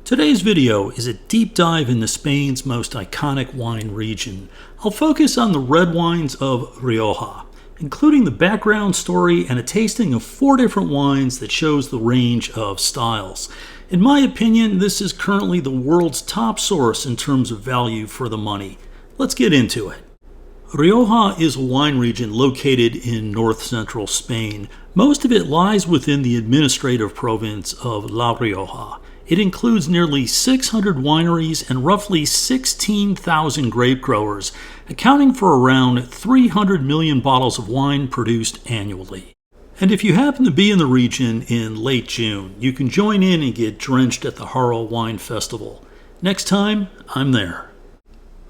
Today's video is a deep dive into Spain's most iconic wine region. I'll focus on the red wines of Rioja, including the background story and a tasting of 4 different wines that shows the range of styles. In my opinion, this is currently the world's top source in terms of value for the money. Let's get into it. Rioja is a wine region located in north-central Spain. Most of it lies within the administrative province of La Rioja. It includes nearly 600 wineries and roughly 16,000 grape growers, accounting for around 300 million bottles of wine produced annually. And if you happen to be in the region in late June, you can join in and get drenched at the Haro Wine Festival. Next time, I'm there.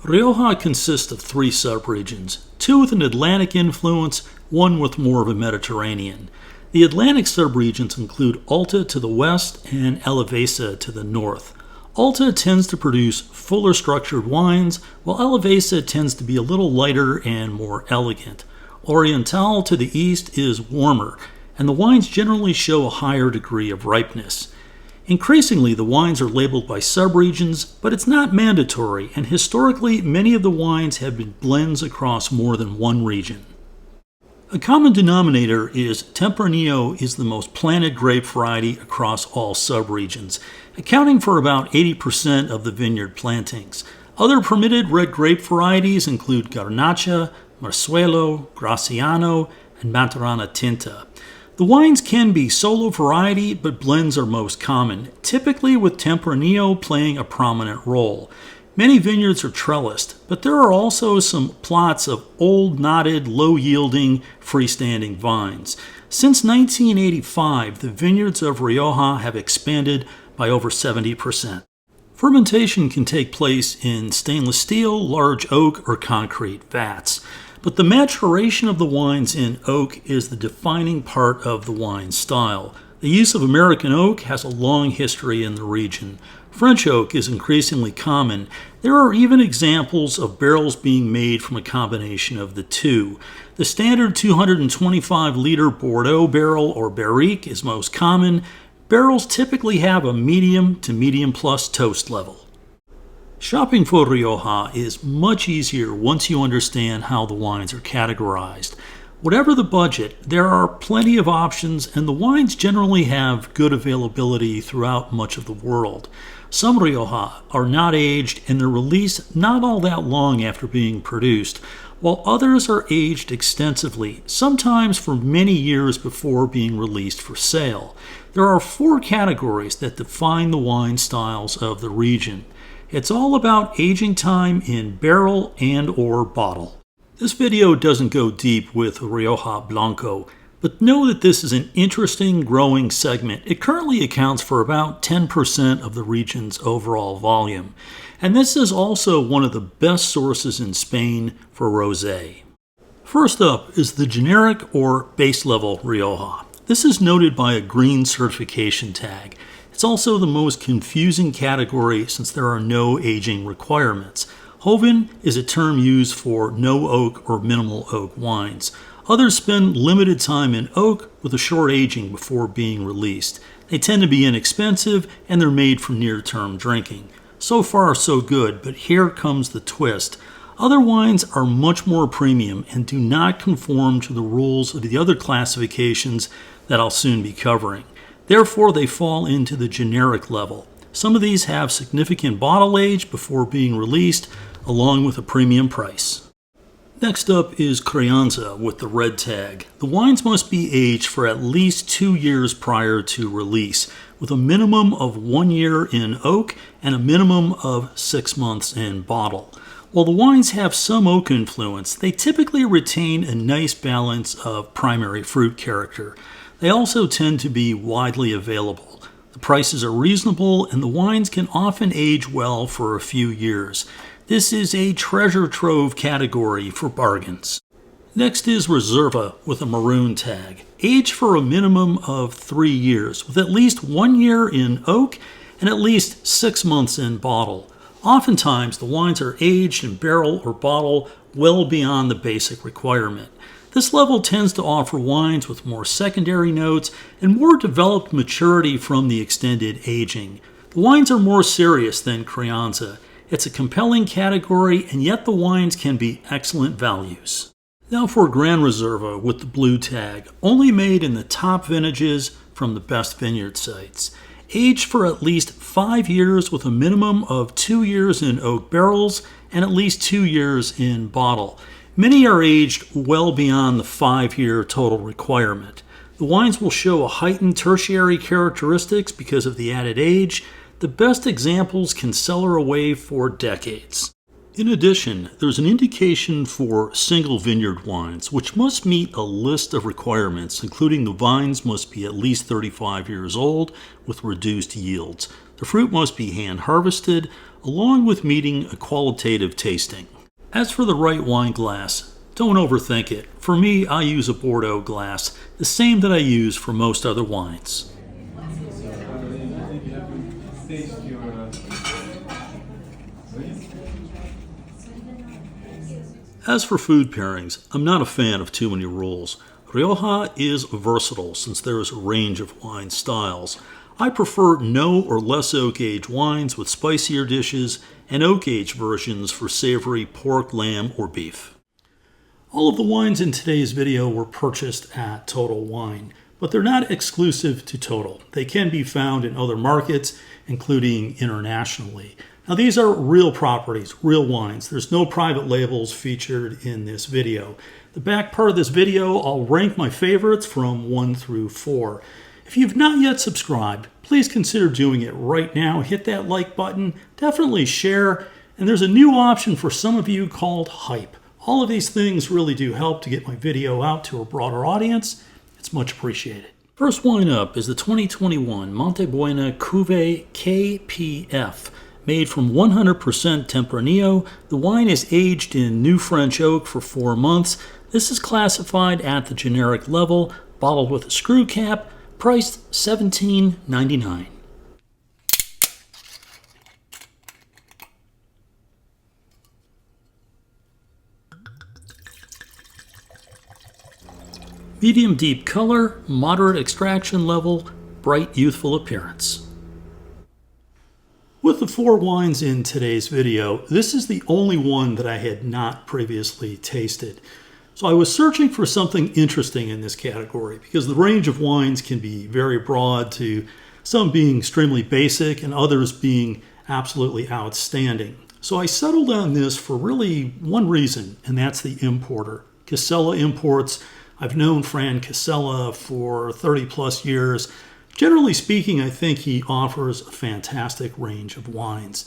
Rioja consists of 3 subregions, 2 with an Atlantic influence, 1 with more of a Mediterranean. The Atlantic subregions include Alta to the west and Alavesa to the north. Alta tends to produce fuller structured wines, while Alavesa tends to be a little lighter and more elegant. Oriental to the east is warmer, and the wines generally show a higher degree of ripeness. Increasingly, the wines are labeled by subregions, but it's not mandatory, and historically, many of the wines have been blends across more than one region. A common denominator is Tempranillo is the most planted grape variety across all subregions, accounting for about 80% of the vineyard plantings. Other permitted red grape varieties include Garnacha, Marsuelo, Graciano, and Maturana Tinta. The wines can be solo variety, but blends are most common, typically with Tempranillo playing a prominent role. Many vineyards are trellised, but there are also some plots of old, knotted, low-yielding, freestanding vines. Since 1985, the vineyards of Rioja have expanded by over 70%. Fermentation can take place in stainless steel, large oak, or concrete vats. But the maturation of the wines in oak is the defining part of the wine style. The use of American oak has a long history in the region. French oak is increasingly common. There are even examples of barrels being made from a combination of the two. The standard 225-liter Bordeaux barrel or barrique is most common. Barrels typically have a medium to medium plus toast level. Shopping for Rioja is much easier once you understand how the wines are categorized. Whatever the budget, there are plenty of options, and the wines generally have good availability throughout much of the world. Some Rioja are not aged and they're released not all that long after being produced, while others are aged extensively, sometimes for many years before being released for sale. There are 4 categories that define the wine styles of the region. It's all about aging time in barrel and or bottle. This video doesn't go deep with Rioja Blanco, but know that this is an interesting growing segment. It currently accounts for about 10% of the region's overall volume, and this is also one of the best sources in Spain for rosé. First up is the generic or base level Rioja. This is noted by a green certification tag. It's also the most confusing category since there are no aging requirements. Joven is a term used for no oak or minimal oak wines. Others spend limited time in oak with a short aging before being released. They tend to be inexpensive and they're made for near-term drinking. So far so good, but here comes the twist. Other wines are much more premium and do not conform to the rules of the other classifications that I'll soon be covering. Therefore, they fall into the generic level. Some of these have significant bottle age before being released, along with a premium price. Next up is Crianza with the red tag. The wines must be aged for at least 2 years prior to release, with a minimum of 1 year in oak and a minimum of 6 months in bottle. While the wines have some oak influence, they typically retain a nice balance of primary fruit character. They also tend to be widely available. The prices are reasonable and the wines can often age well for a few years. This is a treasure trove category for bargains. Next is Reserva with a maroon tag. Aged for a minimum of 3 years, with at least 1 year in oak and at least 6 months in bottle. Oftentimes, the wines are aged in barrel or bottle well beyond the basic requirement. This level tends to offer wines with more secondary notes and more developed maturity from the extended aging. The wines are more serious than Crianza. It's a compelling category, and yet the wines can be excellent values. Now for Gran Reserva with the blue tag, only made in the top vintages from the best vineyard sites. Aged for at least 5 years with a minimum of 2 years in oak barrels and at least 2 years in bottle. Many are aged well beyond the 5-year total requirement. The wines will show a heightened tertiary characteristics because of the added age. The best examples can cellar away for decades. In addition, there's an indication for single vineyard wines, which must meet a list of requirements, including the vines must be at least 35 years old with reduced yields. The fruit must be hand harvested, along with meeting a qualitative tasting. As for the right wine glass, don't overthink it. For me, I use a Bordeaux glass, the same that I use for most other wines. As for food pairings, I'm not a fan of too many rules. Rioja is versatile since there is a range of wine styles. I prefer no or less oak-aged wines with spicier dishes and oak-aged versions for savory pork, lamb, or beef. All of the wines in today's video were purchased at Total Wine, but they're not exclusive to Total. They can be found in other markets, including internationally. Now these are real properties, real wines. There's no private labels featured in this video. The back part of this video, I'll rank my favorites from 1 through 4. If you've not yet subscribed, please consider doing it right now. Hit that like button, definitely share, and there's a new option for some of you called Hype. All of these things really do help to get my video out to a broader audience. It's much appreciated. First wine up is the 2021 Montebuena Cuvée KPF. Made from 100% Tempranillo, the wine is aged in new French oak for 4 months. This is classified at the generic level, bottled with a screw cap, priced $17.99. Medium deep color, moderate extraction level, bright youthful appearance. With the 4 wines in today's video, this is the only one that I had not previously tasted. So I was searching for something interesting in this category because the range of wines can be very broad, to some being extremely basic and others being absolutely outstanding. So I settled on this for really one reason, and that's the importer. Casella Imports. I've known Fran Casella for 30 plus years. Generally speaking, I think he offers a fantastic range of wines.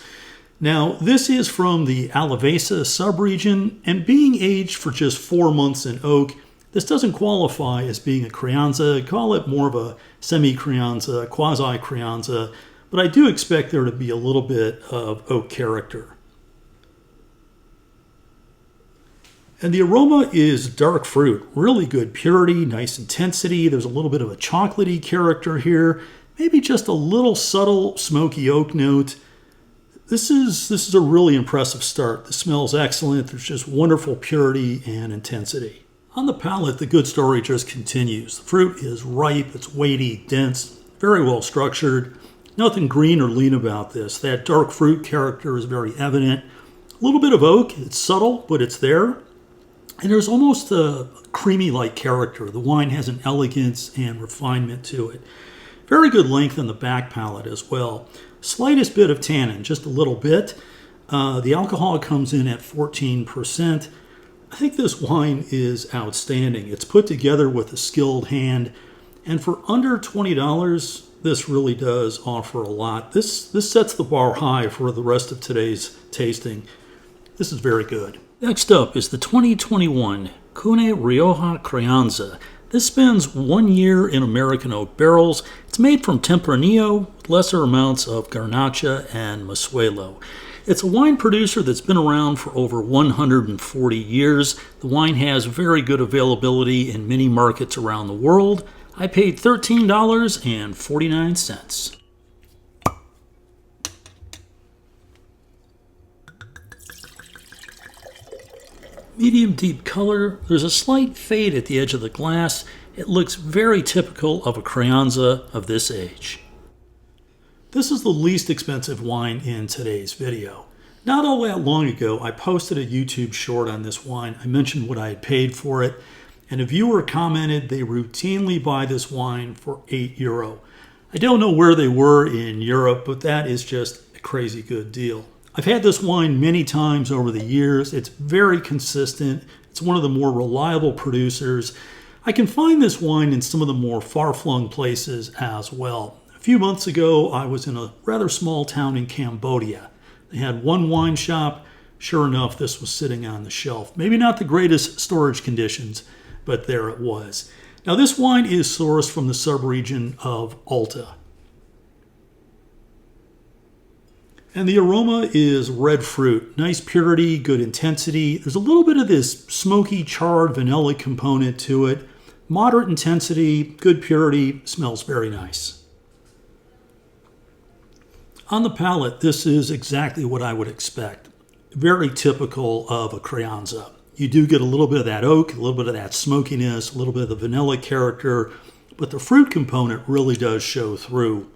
Now, this is from the Alavesa subregion, and being aged for just 4 months in oak, this doesn't qualify as being a Crianza. I call it more of a semi-Crianza, quasi-Crianza, but I do expect there to be a little bit of oak character. And the aroma is dark fruit, really good purity, nice intensity. There's a little bit of a chocolatey character here, maybe just a little subtle smoky oak note. This is a really impressive start. The smell's excellent. There's just wonderful purity and intensity. On the palate, the good story just continues. The fruit is ripe, it's weighty, dense, very well structured. Nothing green or lean about this. That dark fruit character is very evident. A little bit of oak, it's subtle, but it's there. And there's almost a creamy-like character. The wine has an elegance and refinement to it. Very good length in the back palate as well. Slightest bit of tannin, just a little bit. The alcohol comes in at 14%. I think this wine is outstanding. It's put together with a skilled hand. And for under $20, this really does offer a lot. This sets the bar high for the rest of today's tasting. This is very good. Next up is the 2021 CUNE Rioja Crianza. This spends 1 year in American oak barrels. It's made from Tempranillo with lesser amounts of Garnacha and Masuelo. It's a wine producer that's been around for over 140 years. The wine has very good availability in many markets around the world. I paid $13.49. Medium deep color. There's a slight fade at the edge of the glass. It looks very typical of a Crianza of this age. This is the least expensive wine in today's video. Not all that long ago, I posted a YouTube short on this wine. I mentioned what I had paid for it, and a viewer commented they routinely buy this wine for €8. I don't know where they were in Europe, but that is just a crazy good deal. I've had this wine many times over the years. It's very consistent. It's one of the more reliable producers. I can find this wine in some of the more far-flung places as well. A few months ago, I was in a rather small town in Cambodia. They had one wine shop. Sure enough, this was sitting on the shelf. Maybe not the greatest storage conditions, but there it was. Now, this wine is sourced from the subregion of Alta. And the aroma is red fruit. Nice purity, good intensity. There's a little bit of this smoky, charred vanilla component to it. Moderate intensity, good purity, smells very nice. On the palate, this is exactly what I would expect. Very typical of a Crianza. You do get a little bit of that oak, a little bit of that smokiness, a little bit of the vanilla character, but the fruit component really does show through.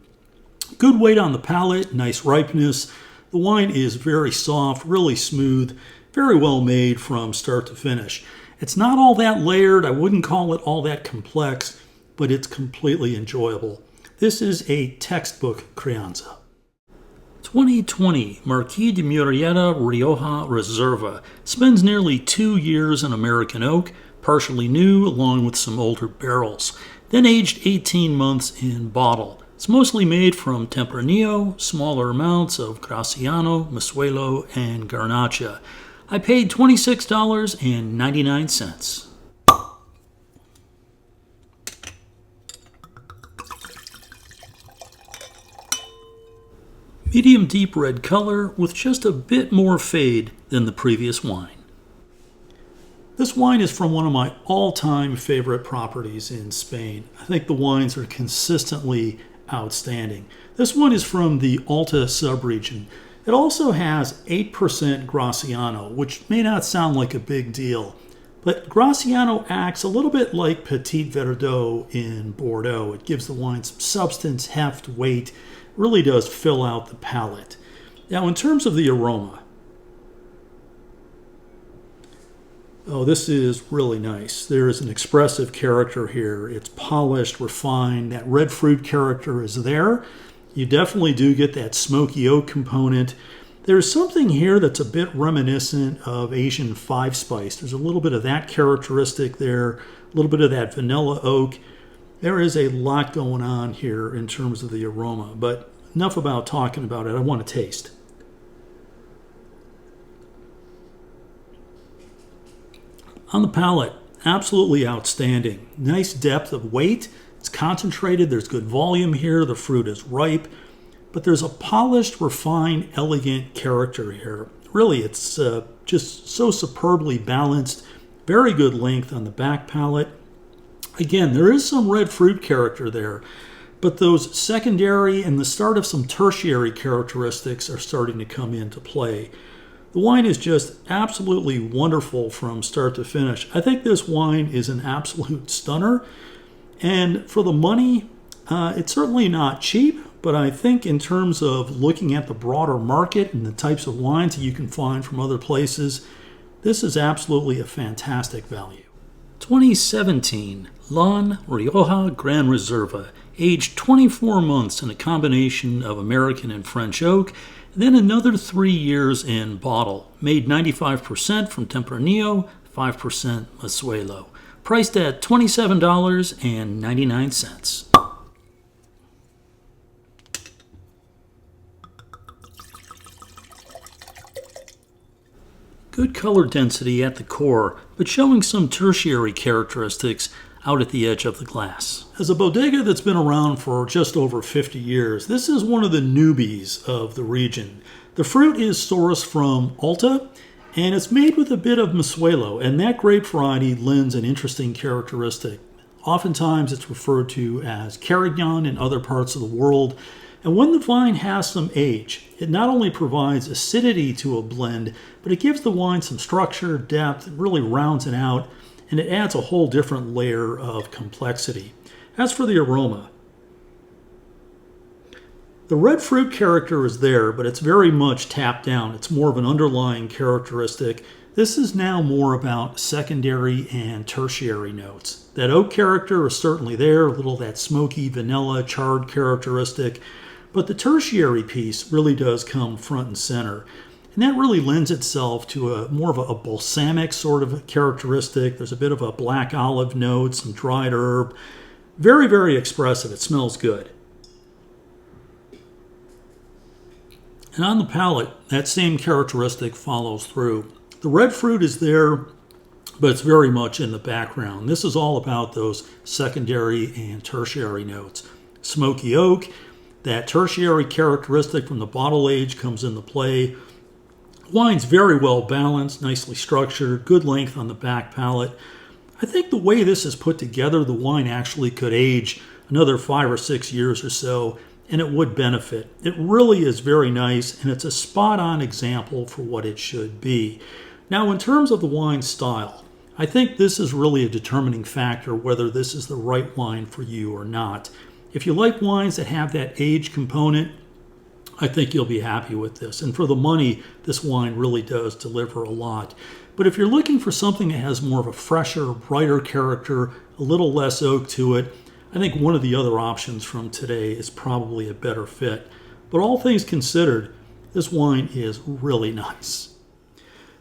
Good weight on the palate, nice ripeness. The wine is very soft, really smooth, very well made from start to finish. It's not all that layered. I wouldn't call it all that complex, but it's completely enjoyable. This is a textbook Crianza. 2020 Marques de Murrieta Rioja Reserva spends nearly 2 years in American oak, partially new along with some older barrels, then aged 18 months in bottle. It's mostly made from Tempranillo, smaller amounts of Graciano, Masuelo, and Garnacha. I paid $26.99. Medium deep red color with just a bit more fade than the previous wine. This wine is from one of my all-time favorite properties in Spain. I think the wines are consistently outstanding. This one is from the Alta subregion. It also has 8% Graciano, which may not sound like a big deal, but Graciano acts a little bit like Petit Verdot in Bordeaux. It gives the wine some substance, heft, weight, really does fill out the palate. Now, in terms of the aroma, this is really nice. There is an expressive character here. It's polished, refined. That red fruit character is there. You definitely do get that smoky oak component. There's something here that's a bit reminiscent of Asian five spice. There's a little bit of that characteristic there, a little bit of that vanilla oak. There is a lot going on here in terms of the aroma, but enough about talking about it. I want to taste. On the palate, absolutely outstanding. Nice depth of weight. It's concentrated. There's good volume here. The fruit is ripe, but there's a polished, refined, elegant character here. Really, it's just so superbly balanced. Very good length on the back palate. Again, there is some red fruit character there, but those secondary and the start of some tertiary characteristics are starting to come into play. The wine is just absolutely wonderful from start to finish. I think this wine is an absolute stunner, and for the money, it's certainly not cheap, but I think in terms of looking at the broader market and the types of wines that you can find from other places, this is absolutely a fantastic value. 2017 LAN Rioja Gran Reserva, aged 24 months in a combination of American and French oak, and then another 3 years in bottle. Made 95% from Tempranillo, 5% Masuelo. Priced at $27.99. Good color density at the core, but showing some tertiary characteristics out at the edge of the glass. As a bodega that's been around for just over 50 years, this is one of the newbies of the region. The fruit is sourced from Alta, and it's made with a bit of Masuelo, and that grape variety lends an interesting characteristic. Oftentimes it's referred to as Carignan in other parts of the world, and when the vine has some age, it not only provides acidity to a blend, but it gives the wine some structure, depth, it really rounds it out, and it adds a whole different layer of complexity. As for the aroma, The red fruit character is there, but it's very much tapped down. It's more of an underlying characteristic. This is now more about secondary and tertiary notes. That oak character is certainly there, a little of that smoky, vanilla, charred characteristic, but the tertiary piece really does come front and center. And that really lends itself to a more of a balsamic sort of characteristic. There's a bit of a black olive note, some dried herb. Very, very expressive. It smells good. And on the palate, that same characteristic follows through. The red fruit is there, but it's very much in the background. This is all about those secondary and tertiary notes. Smoky oak, that tertiary characteristic from the bottle age comes into play. Wine's very well balanced, nicely structured, good length on the back palate. I think the way this is put together, the wine actually could age another 5 or 6 years or so, and it would benefit. It really is very nice, and it's a spot-on example for what it should be. Now, in terms of the wine style, I think this is really a determining factor whether this is the right wine for you or not. If you like wines that have that age component, I think you'll be happy with this. And for the money, this wine really does deliver a lot. But if you're looking for something that has more of a fresher, brighter character, a little less oak to it, I think one of the other options from today is probably a better fit. But all things considered, this wine is really nice.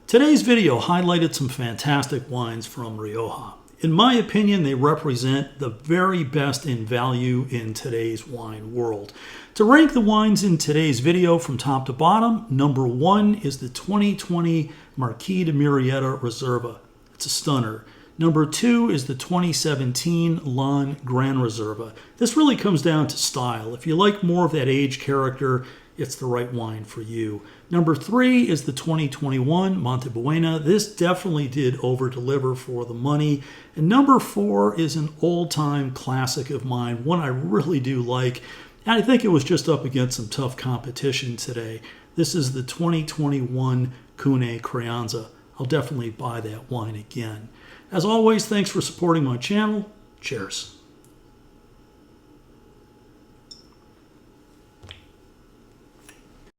Today's video highlighted some fantastic wines from Rioja. In my opinion, they represent the very best in value in today's wine world. To rank the wines in today's video from top to bottom, number 1 is the 2020 Marques de Murrieta Reserva. It's a stunner. Number 2 is the 2017 LAN Gran Reserva. This really comes down to style. If you like more of that age character, it's the right wine for you. Number 3 is the 2021 Montebuena. This definitely did over-deliver for the money. And number 4 is an old-time classic of mine, one I really do like. And I think it was just up against some tough competition today. This is the 2021 CUNE Crianza. I'll definitely buy that wine again. As always, thanks for supporting my channel. Cheers.